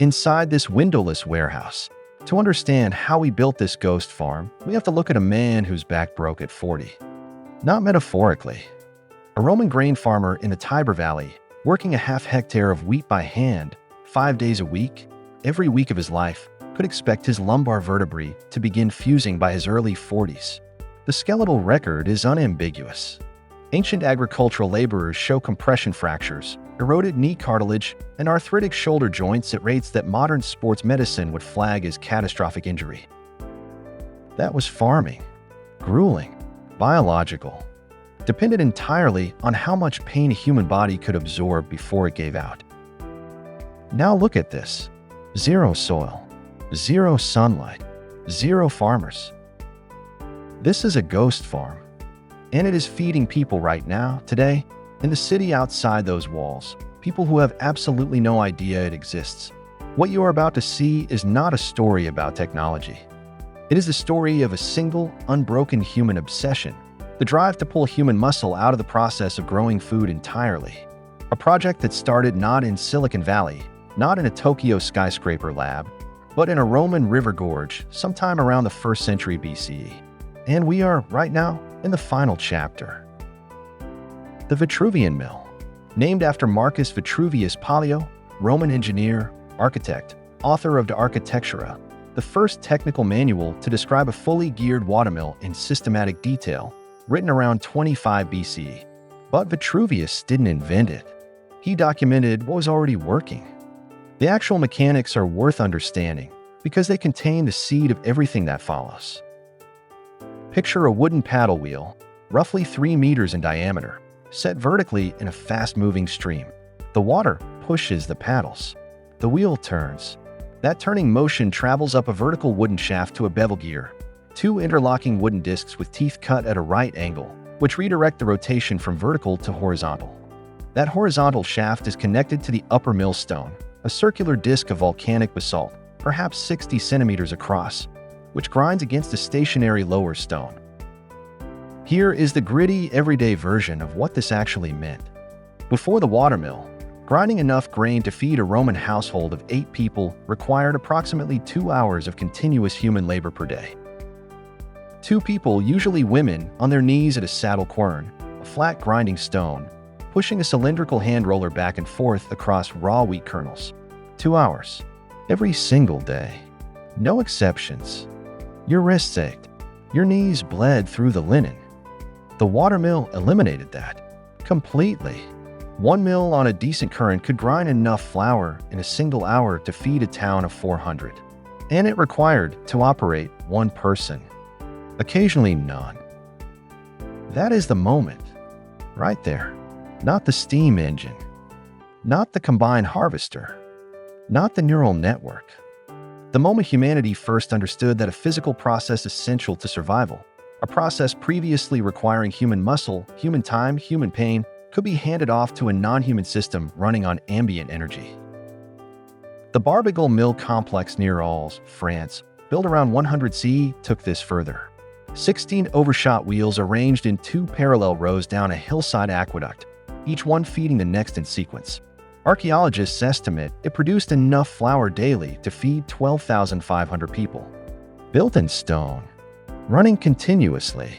inside this windowless warehouse. To understand how we built this ghost farm, we have to look at a man whose back broke at 40. Not metaphorically. A Roman grain farmer in the Tiber Valley, working a half-hectare of wheat by hand, 5 days a week, every week of his life, could expect his lumbar vertebrae to begin fusing by his early 40s. The skeletal record is unambiguous. Ancient agricultural laborers show compression fractures, eroded knee cartilage, and arthritic shoulder joints at rates that modern sports medicine would flag as catastrophic injury. That was farming. Grueling. Biological. Depended entirely on how much pain a human body could absorb before it gave out. Now look at this. Zero soil. Zero sunlight. Zero farmers. This is a ghost farm. And it is feeding people right now, today, in the city outside those walls, people who have absolutely no idea it exists. What you are about to see is not a story about technology. It is the story of a single, unbroken human obsession, the drive to pull human muscle out of the process of growing food entirely. A project that started not in Silicon Valley, not in a Tokyo skyscraper lab, but in a Roman river gorge sometime around the 1st century BCE. And we are, right now, in the final chapter. The Vitruvian Mill, named after Marcus Vitruvius Pollio, Roman engineer, architect, author of De Architectura, the first technical manual to describe a fully geared watermill in systematic detail, written around 25 BCE. But Vitruvius didn't invent it. He documented what was already working. The actual mechanics are worth understanding because they contain the seed of everything that follows. Picture a wooden paddle wheel, roughly 3 meters in diameter, set vertically in a fast-moving stream. The water pushes the paddles. The wheel turns. That turning motion travels up a vertical wooden shaft to a bevel gear, 2 interlocking wooden discs with teeth cut at a right angle, which redirect the rotation from vertical to horizontal. That horizontal shaft is connected to the upper millstone, a circular disc of volcanic basalt, perhaps 60 centimeters across, which grinds against a stationary lower stone. Here is the gritty, everyday version of what this actually meant. Before the watermill, grinding enough grain to feed a Roman household of 8 people required approximately 2 hours of continuous human labor per day. 2 people, usually women, on their knees at a saddle quern, a flat grinding stone, pushing a cylindrical hand roller back and forth across raw wheat kernels. 2 hours. Every single day. No exceptions. Your wrists ached. Your knees bled through the linen. The watermill eliminated that. Completely. 1 mill on a decent current could grind enough flour in a single hour to feed a town of 400. And it required, to operate, 1 person. Occasionally none. That is the moment. Right there. Not the steam engine. Not the combined harvester. Not the neural network. The moment humanity first understood that a physical process essential to survival, a process previously requiring human muscle, human time, human pain, could be handed off to a non-human system running on ambient energy. The Barbegal Mill complex near Arles, France, built around 100 CE, took this further. 16 overshot wheels arranged in 2 parallel rows down a hillside aqueduct, each one feeding the next in sequence. Archaeologists estimate it produced enough flour daily to feed 12,500 people. Built in stone, running continuously,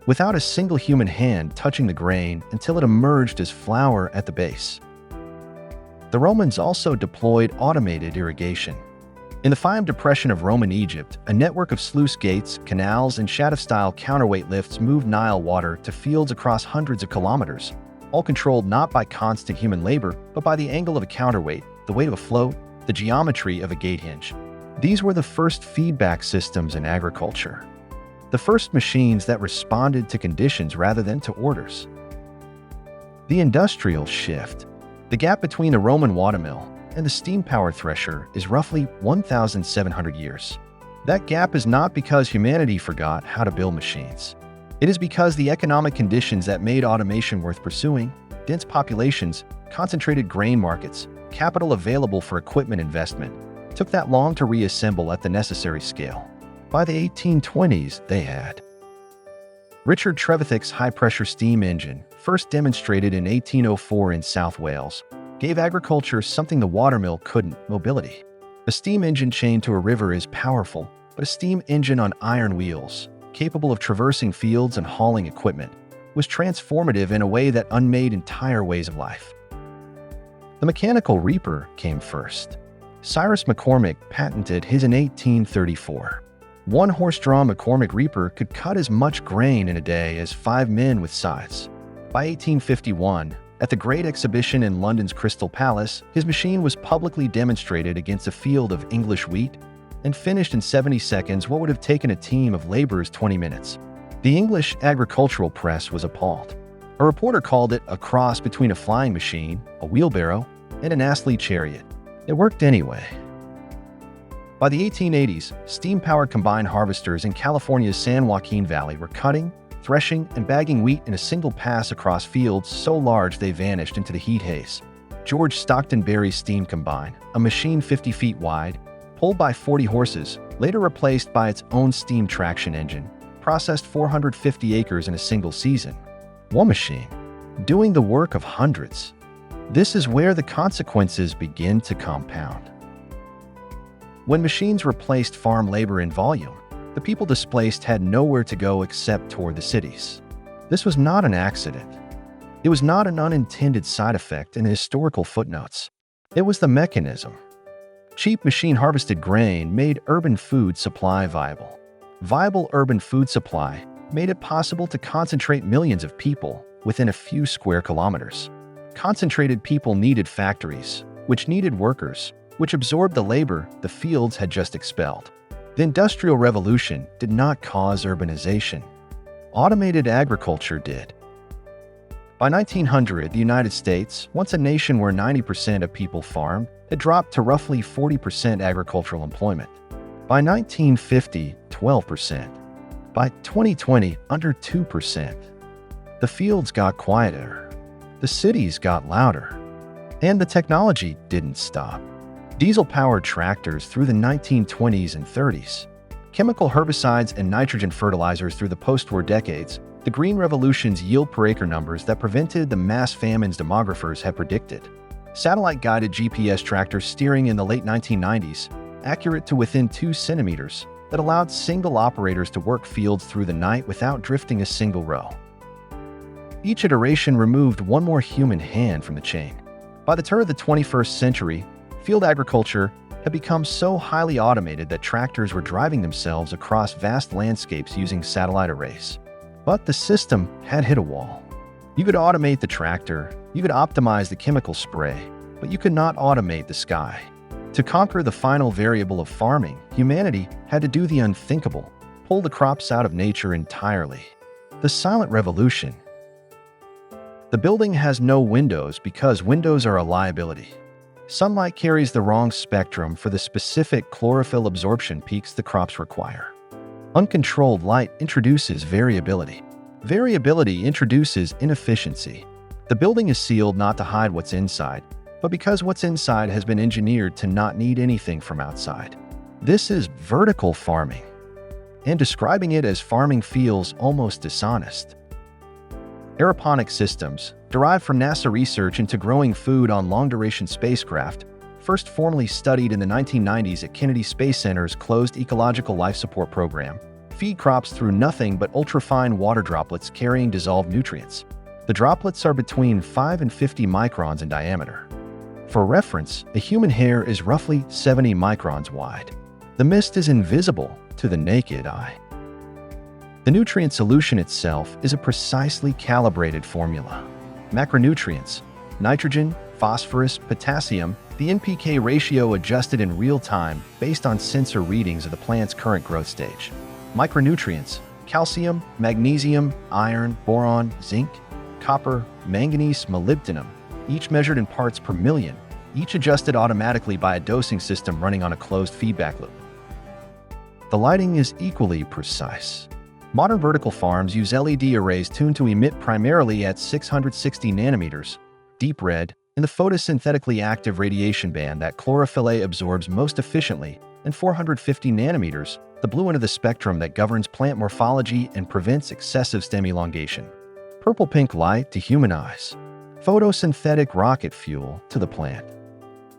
without a single human hand touching the grain until it emerged as flour at the base. The Romans also deployed automated irrigation. In the Fayum Depression of Roman Egypt, a network of sluice gates, canals, and shaft-style counterweight lifts moved Nile water to fields across hundreds of kilometers, all controlled not by constant human labor, but by the angle of a counterweight, the weight of a float, the geometry of a gate hinge. These were the first feedback systems in agriculture. The first machines that responded to conditions rather than to orders. The industrial shift. The gap between the Roman watermill and the steam power thresher is roughly 1,700 years. That gap is not because humanity forgot how to build machines. It is because the economic conditions that made automation worth pursuing, dense populations, concentrated grain markets, capital available for equipment investment, took that long to reassemble at the necessary scale. By the 1820s, they had. Richard Trevithick's high-pressure steam engine, first demonstrated in 1804 in South Wales, gave agriculture something the watermill couldn't: mobility. A steam engine chained to a river is powerful, but a steam engine on iron wheels, capable of traversing fields and hauling equipment, was transformative in a way that unmade entire ways of life. The mechanical reaper came first. Cyrus McCormick patented his in 1834. One horse-drawn McCormick reaper could cut as much grain in a day as 5 men with scythes. By 1851, at the Great Exhibition in London's Crystal Palace, his machine was publicly demonstrated against a field of English wheat and finished in 70 seconds what would have taken a team of laborers 20 minutes. The English agricultural press was appalled. A reporter called it a cross between a flying machine, a wheelbarrow, and an Astley chariot. It worked anyway. By the 1880s, steam-powered combine harvesters in California's San Joaquin Valley were cutting, threshing, and bagging wheat in a single pass across fields so large they vanished into the heat haze. George Stockton Berry's steam combine, a machine 50 feet wide, pulled by 40 horses, later replaced by its own steam traction engine, processed 450 acres in a single season. One machine, doing the work of hundreds. This is where the consequences begin to compound. When machines replaced farm labor in volume, the people displaced had nowhere to go except toward the cities. This was not an accident. It was not an unintended side effect in the historical footnotes. It was the mechanism. Cheap machine-harvested grain made urban food supply viable. Viable urban food supply made it possible to concentrate millions of people within a few square kilometers. Concentrated people needed factories, which needed workers, which absorbed the labor the fields had just expelled. The Industrial Revolution did not cause urbanization. Automated agriculture did. By 1900, the United States, once a nation where 90% of people farmed, had dropped to roughly 40% agricultural employment. By 1950, 12%. By 2020, under 2%. The fields got quieter. The cities got louder. And the technology didn't stop. Diesel-powered tractors through the 1920s and 30s. Chemical herbicides and nitrogen fertilizers through the post-war decades. The Green Revolution's yield per acre numbers that prevented the mass famines demographers had predicted. Satellite-guided GPS tractors steering in the late 1990s, accurate to within 2 centimeters, that allowed single operators to work fields through the night without drifting a single row. Each iteration removed one more human hand from the chain. By the turn of the 21st century, field agriculture had become so highly automated that tractors were driving themselves across vast landscapes using satellite arrays. But the system had hit a wall. You could automate the tractor, you could optimize the chemical spray, but you could not automate the sky. To conquer the final variable of farming, humanity had to do the unthinkable, pull the crops out of nature entirely. The silent revolution. The building has no windows because windows are a liability. Sunlight carries the wrong spectrum for the specific chlorophyll absorption peaks the crops require. Uncontrolled light introduces variability. Variability introduces inefficiency. The building is sealed not to hide what's inside, but because what's inside has been engineered to not need anything from outside. This is vertical farming, and describing it as farming feels almost dishonest. Aeroponic systems, derived from NASA research into growing food on long-duration spacecraft, first formally studied in the 1990s at Kennedy Space Center's closed ecological life support program, feed crops through nothing but ultrafine water droplets carrying dissolved nutrients. The droplets are between 5 and 50 microns in diameter. For reference, a human hair is roughly 70 microns wide. The mist is invisible to the naked eye. The nutrient solution itself is a precisely calibrated formula. Macronutrients, nitrogen, phosphorus, potassium, the NPK ratio adjusted in real time based on sensor readings of the plant's current growth stage. Micronutrients, calcium, magnesium, iron, boron, zinc, copper, manganese, molybdenum, each measured in parts per million, each adjusted automatically by a dosing system running on a closed feedback loop. The lighting is equally precise. Modern vertical farms use LED arrays tuned to emit primarily at 660 nanometers, deep red, in the photosynthetically active radiation band that chlorophyll A absorbs most efficiently, and 450 nanometers, the blue end of the spectrum that governs plant morphology and prevents excessive stem elongation. Purple-pink light to human eyes. Photosynthetic rocket fuel to the plant.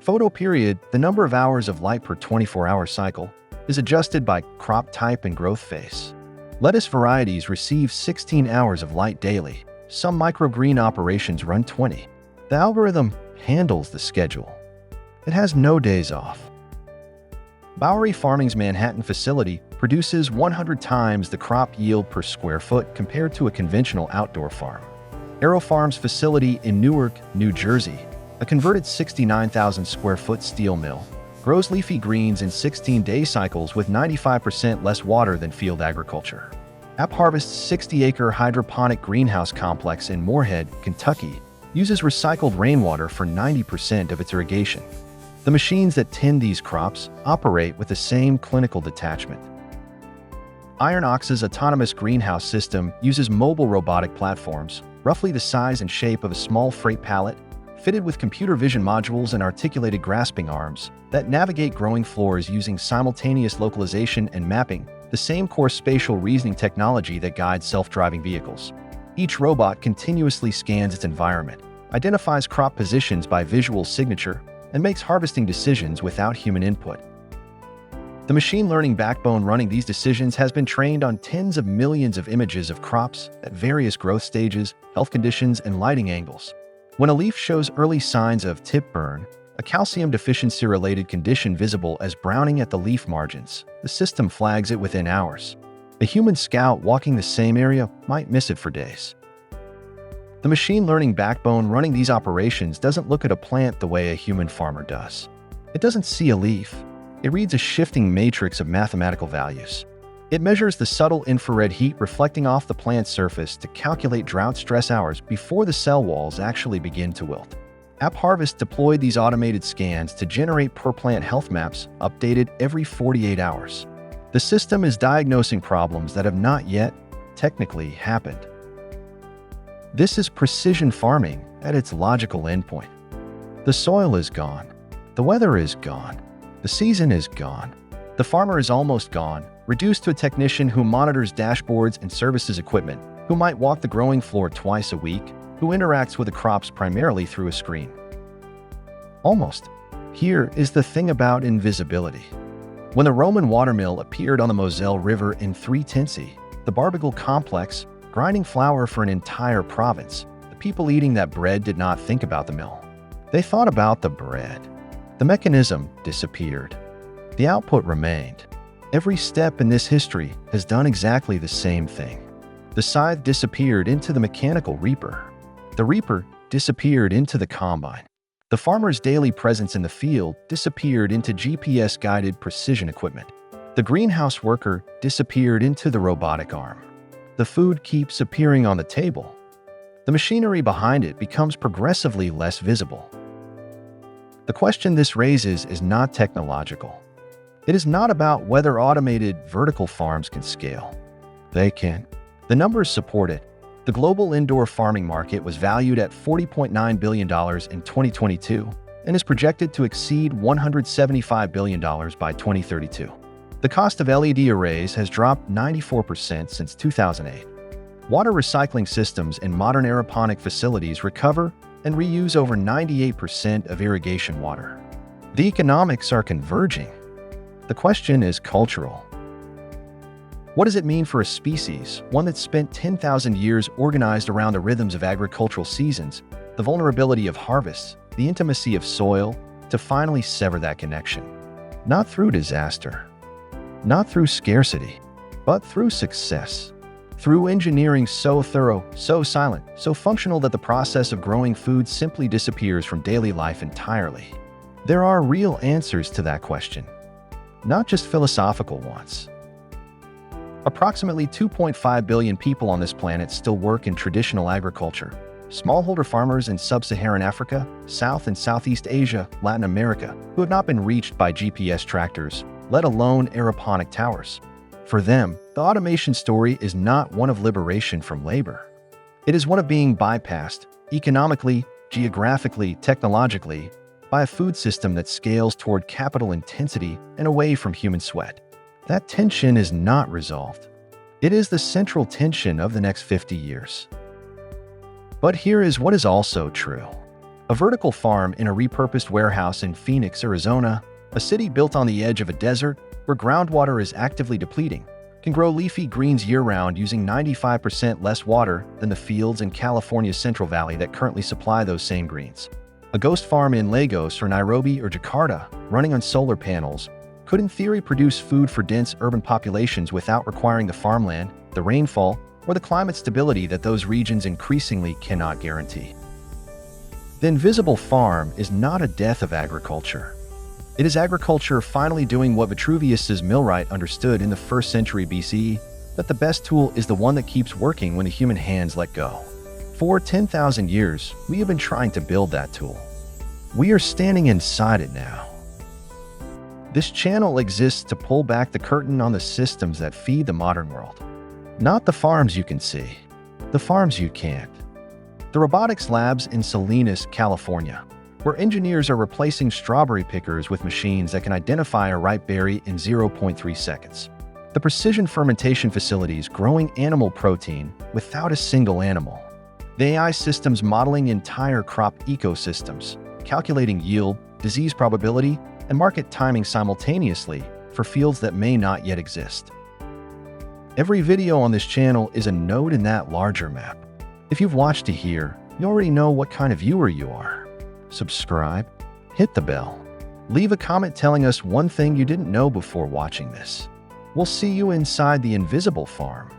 Photo period, the number of hours of light per 24-hour cycle, is adjusted by crop type and growth phase. Lettuce varieties receive 16 hours of light daily. Some microgreen operations run 20. The algorithm handles the schedule. It has no days off. Bowery Farming's Manhattan facility produces 100 times the crop yield per square foot compared to a conventional outdoor farm. AeroFarm's facility in Newark, New Jersey, a converted 69,000 square foot steel mill, grows leafy greens in 16-day cycles with 95% less water than field agriculture. AppHarvest's 60-acre hydroponic greenhouse complex in Moorhead, Kentucky, uses recycled rainwater for 90% of its irrigation. The machines that tend these crops operate with the same clinical detachment. IronOx's autonomous greenhouse system uses mobile robotic platforms, roughly the size and shape of a small freight pallet, fitted with computer vision modules and articulated grasping arms, that navigate growing floors using simultaneous localization and mapping, the same core spatial reasoning technology that guides self-driving vehicles. Each robot continuously scans its environment, identifies crop positions by visual signature, and makes harvesting decisions without human input. The machine learning backbone running these decisions has been trained on tens of millions of images of crops at various growth stages, health conditions, and lighting angles. When a leaf shows early signs of tip burn, a calcium deficiency-related condition visible as browning at the leaf margins, the system flags it within hours. A human scout walking the same area might miss it for days. The machine learning backbone running these operations doesn't look at a plant the way a human farmer does. It doesn't see a leaf. It reads a shifting matrix of mathematical values. It measures the subtle infrared heat reflecting off the plant's surface to calculate drought stress hours before the cell walls actually begin to wilt. AppHarvest deployed these automated scans to generate per-plant health maps updated every 48 hours. The system is diagnosing problems that have not yet, technically, happened. This is precision farming at its logical endpoint. The soil is gone. The weather is gone. The season is gone. The farmer is almost gone, reduced to a technician who monitors dashboards and services equipment, who might walk the growing floor twice a week, who interacts with the crops primarily through a screen. Almost. Here is the thing about invisibility. When the Roman watermill appeared on the Moselle River in 310, the Barbagal complex, grinding flour for an entire province, the people eating that bread did not think about the mill. They thought about the bread. The mechanism disappeared. The output remained. Every step in this history has done exactly the same thing. The scythe disappeared into the mechanical reaper. The reaper disappeared into the combine. The farmer's daily presence in the field disappeared into GPS-guided precision equipment. The greenhouse worker disappeared into the robotic arm. The food keeps appearing on the table. The machinery behind it becomes progressively less visible. The question this raises is not technological. It is not about whether automated vertical farms can scale. They can. The numbers support it. The global indoor farming market was valued at $40.9 billion in 2022 and is projected to exceed $175 billion by 2032. The cost of LED arrays has dropped 94% since 2008. Water recycling systems in modern aeroponic facilities recover and reuse over 98% of irrigation water. The economics are converging. The question is cultural. What does it mean for a species, one that spent 10,000 years organized around the rhythms of agricultural seasons, the vulnerability of harvests, the intimacy of soil, to finally sever that connection? Not through disaster. Not through scarcity, but through success. Through engineering so thorough, so silent, so functional that the process of growing food simply disappears from daily life entirely. There are real answers to that question, not just philosophical ones. Approximately 2.5 billion people on this planet still work in traditional agriculture. Smallholder farmers in sub-Saharan Africa, South and Southeast Asia, Latin America, who have not been reached by GPS tractors, let alone aeroponic towers. For them, the automation story is not one of liberation from labor. It is one of being bypassed, economically, geographically, technologically, by a food system that scales toward capital intensity and away from human sweat. That tension is not resolved. It is the central tension of the next 50 years. But here is what is also true. A vertical farm in a repurposed warehouse in Phoenix, Arizona, a city built on the edge of a desert where groundwater is actively depleting, can grow leafy greens year-round using 95% less water than the fields in California's Central Valley that currently supply those same greens. A ghost farm in Lagos or Nairobi or Jakarta, running on solar panels, could in theory produce food for dense urban populations without requiring the farmland, the rainfall, or the climate stability that those regions increasingly cannot guarantee. The invisible farm is not a death of agriculture. It is agriculture finally doing what Vitruvius's millwright understood in the 1st century BCE, that the best tool is the one that keeps working when the human hands let go. For 10,000 years, we have been trying to build that tool. We are standing inside it now. This channel exists to pull back the curtain on the systems that feed the modern world. Not the farms you can see, the farms you can't. The robotics labs in Salinas, California, where engineers are replacing strawberry pickers with machines that can identify a ripe berry in 0.3 seconds. The precision fermentation facilities growing animal protein without a single animal. The AI systems modeling entire crop ecosystems, calculating yield, disease probability, and market timing simultaneously for fields that may not yet exist. Every video on this channel is a node in that larger map. If you've watched to here, you already know what kind of viewer you are. Subscribe, hit the bell, leave a comment telling us one thing you didn't know before watching this. We'll see you inside the invisible farm.